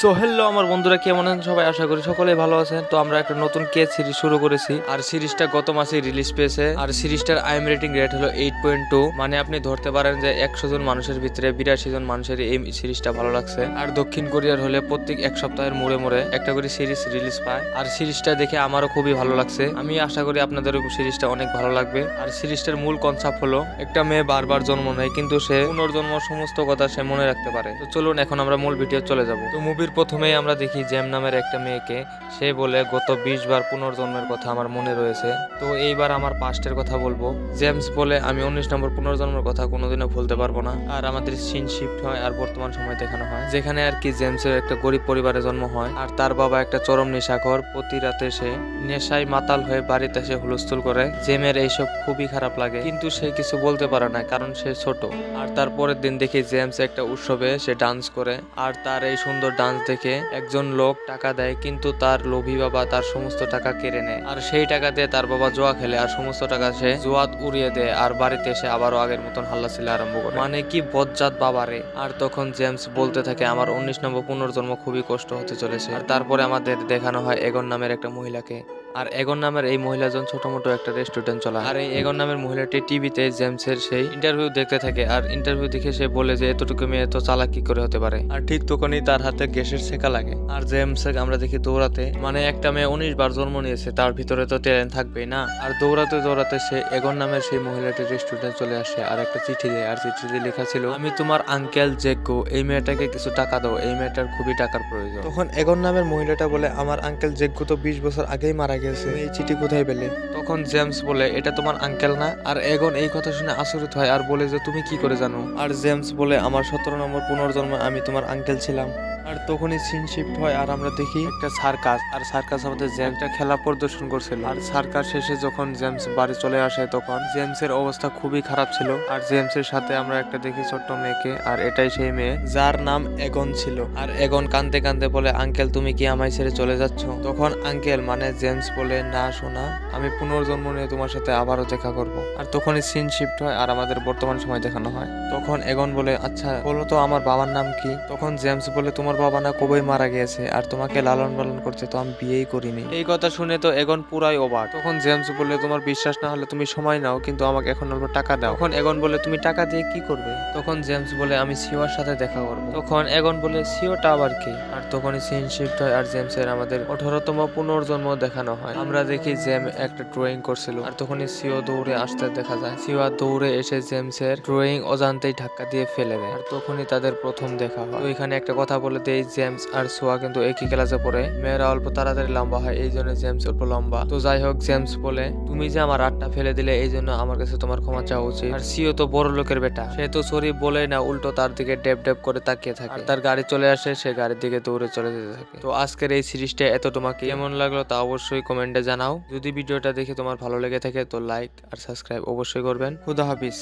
So hello আমার বন্ধুরা, কেমন আছেন সবাই? আশা করি সকলেই ভালো আছেন। তো আমরা একটা নতুন কেস সিরিজ শুরু করেছি, আর সিরিজটা গত মাসে রিলিজ পেয়েছে। আর সিরিজটার আইএম রেটিং রেট হলো 8.2। মানে আপনি ধরতে পারেন যে 100 জন মানুষের ভিতরে 82 জন মানুষের এই সিরিজটা ভালো লাগছে। আর দক্ষিণ কোরিয়ার হলে প্রত্যেক এক সপ্তাহের মোড়ে মোড়ে একটা করে সিরিজ রিলিজ পায়। আর সিরিজটা দেখে আমারও খুবই ভালো লাগছে। আমি আশা করি আপনাদেরও সিরিজটা অনেক ভালো লাগবে। আর সিরিজটার মূল কনসেপ্ট হলো একটা মেয়ে বারবার জন্ম নেয়, কিন্তু সে পুনর্জন্ম সমস্ত কথা সে মনে রাখতে পারে। তো চলুন এখন আমরা মূল ভিডিও চলে যাব। তো মুভির প্রথমেই আমরা দেখি জেম নামের একটা মেয়েকে। সে বলে গত 20 বার পুনর্জন্মের কথা আমার মনে রয়েছে, তো এইবার আমার পাস্টের কথা বলবো। জেমস বলে আমি 19 নম্বর পুনর্জন্মের কথা কোনোদিনও ভুলতে পারবো না। আর আমাদের সিন শিফট হয় আর বর্তমান সময় দেখানো হয়, যেখানে আর কি জেমসের একটা গরিব পরিবারে জন্ম হয়। আর তার বাবা একটা চরম নেশাখোর। প্রতি রাতে সে নেশায় মাতাল হয়ে বাড়িতে এসে হুলস্থুল করে। জেমের এইসব খুবই খারাপ লাগে, কিন্তু সে কিছু বলতে পারে না কারণ সে ছোট। আর তারপরের দিন দেখি জেমস একটা উৎসবে সে ডান্স করে, আর তার এই সুন্দর ডান্স দেখে একজন লোক টাকা দেয়, কিন্তু তার লোভী বাবা তার সমস্ত টাকা কেড়ে নেয়। আর সেই টাকা দিয়ে তার বাবা জুয়া খেলে, আর সমস্ত টাকা সে জুয়াত উড়িয়ে দেয়। আর বাড়িতে এসে আবারও আগের মতন হাল্লাচিল্লা আরম্ভ করে, মানে কি বজ্জাত বাবারে। আর তখন জেমস বলতে থাকে আমার 19 নম্বর পুনর্জন্ম খুবই কষ্ট হতে চলেছে। আর তারপরে আমাদের দেখানো হয় এগন নামের একটা মহিলাকে। আর এগন নামের এই মহিলাজন ছোট মোটো একটা রেস্টুরেন্ট চালায়। আর এই এগন নামের মহিলাটি টিভিতে জেমসের সেই ইন্টারভিউ দেখতে থাকে। আর ইন্টারভিউ দেখে সে বলে যে এতটুকু মেয়ে তো চালাক কি করে হতে পারে। আর ঠিক তখনই তার হাতে গ্যাসের ছেঁকা লাগে। আর জেমস আমরা দেখি দৌড়াতে, মানে একটা মেয়ে 19 বার জন্ম নিয়েছে, তার ভিতরে তো ট্যালেন্ট থাকবেই না। আর দৌড়াতে দৌড়াতে সে এগন নামের সেই মহিলাটির রেস্টুরেন্টে চলে আসে আর একটা চিঠি দেয়। আর চিঠিতে লেখা ছিল আমি তোমার আঙ্কেল জেগো, এই মেয়েটাকে কিছু টাকা দাও, এই মেয়েটার খুবই টাকার প্রয়োজন। তখন এগন নামের মহিলাটা বলে আমার আঙ্কেল জেগো তো 20 বছর আগেই মারা গেছে, এই চিঠি কোথায় পেলে? তখন জেমস বলে এটা তোমার আঙ্কেল না। আর এগন এই কথা শুনে আচরিত হয় আর বলে যে তুমি কি করে জানো? আর জেমস বলে আমার 17 নম্বর পুনর্জন্ম আমি তোমার আঙ্কেল ছিলাম। আর তখনই সিন শিফট হয় আর আমরা দেখি একটা সার্কাস। আর সার্কাস আমাদের একটা খেলা প্রদর্শন করছিল। আর সার্কাস শেষে যখন জেমস বাড়ি চলে আসে তখন জেমসের অবস্থা খুবই খারাপ ছিল। আর জেমসের সাথে আমরা একটা দেখি ছোট্ট মেয়েকে, আর এটাই সেই মেয়ে যার নাম এগন ছিল। আর এগন কাঁদতে কাঁদতে বলে আঙ্কেল তুমি কি আমায় ছেড়ে চলে যাচ্ছ? তখন আঙ্কেল মানে জেমস বলে না সোনা, আমি পুনর্জন্ম নিয়ে তোমার সাথে আবারও দেখা করব। আর তখনই সিন শিফট হয় আর আমাদের বর্তমান সময় দেখানো হয়। তখন এগন বলে আচ্ছা বলো তো আমার বাবার নাম কি? তখন জেমস বলে তোমার বাবা না কবেই মারা গিয়েছে, আর তোমাকে লালন পালন করছে তো আমি বিয়েই করিনি। এই কথা শুনে তো এগন পুরাই অবাক। তখন জেমস বলে তোমার বিশ্বাস না হলে তুমি সময় নাও, কিন্তু আমাকে এখন অল্প টাকা দাও। তখন এগন বলে তুমি টাকা দিয়ে কি করবে? তখন জেমস বলে আমি সিওর সাথে দেখা করবো। তখন এগন বলে সিওটা আবার কি? আর তখনই সিন শিফট হয় আর জেমসের আমাদের 18তম পুনর্জন্ম দেখানো হয়। আমরা দেখি জেম একটা ড্রয়িং করছিল, আর তখনই সিও দৌড়ে আসতে দেখা যায়। সিও দৌড়ে এসে জেমসের ড্রয়িং অজান্তেই ধাক্কা দিয়ে ফেলে দেয়। আর তখনই তাদের প্রথম দেখা হয়। তো এখানে একটা কথা বলে দেই, জেমস আর সোয়া কিন্তু একই ক্লাসে পড়ে। মেয়েরা অল্প তাড়াতাড়ি লম্বা হয়, এই জন্য জেমস অল্প লম্বা। তো যাই হোক, জেমস বলে তুমি যে আমার আটটা ফেলে দিলে এই জন্য আমার কাছে তোমার ক্ষমা চাওয়া উচিত। আর সিও তো বড় লোকের বেটা, সে তো সরি বলে না, উল্টো তার দিকে ডেপ ডেপ করে তাকিয়ে থাকে। আর তার গাড়ি চলে আসে, সে গাড়ির দিকে দৌড়ে চলে যেতে থাকে। তো আজকের এই সিরিজটা এত তোমাকে কেমন লাগলো তা অবশ্যই কমেন্টে জানাও। যদি ভিডিওটা দেখে তোমার ভালো লেগে থাকে তো লাইক আর সাবস্ক্রাইব অবশ্যই করবেন। খুদা হাফিজ।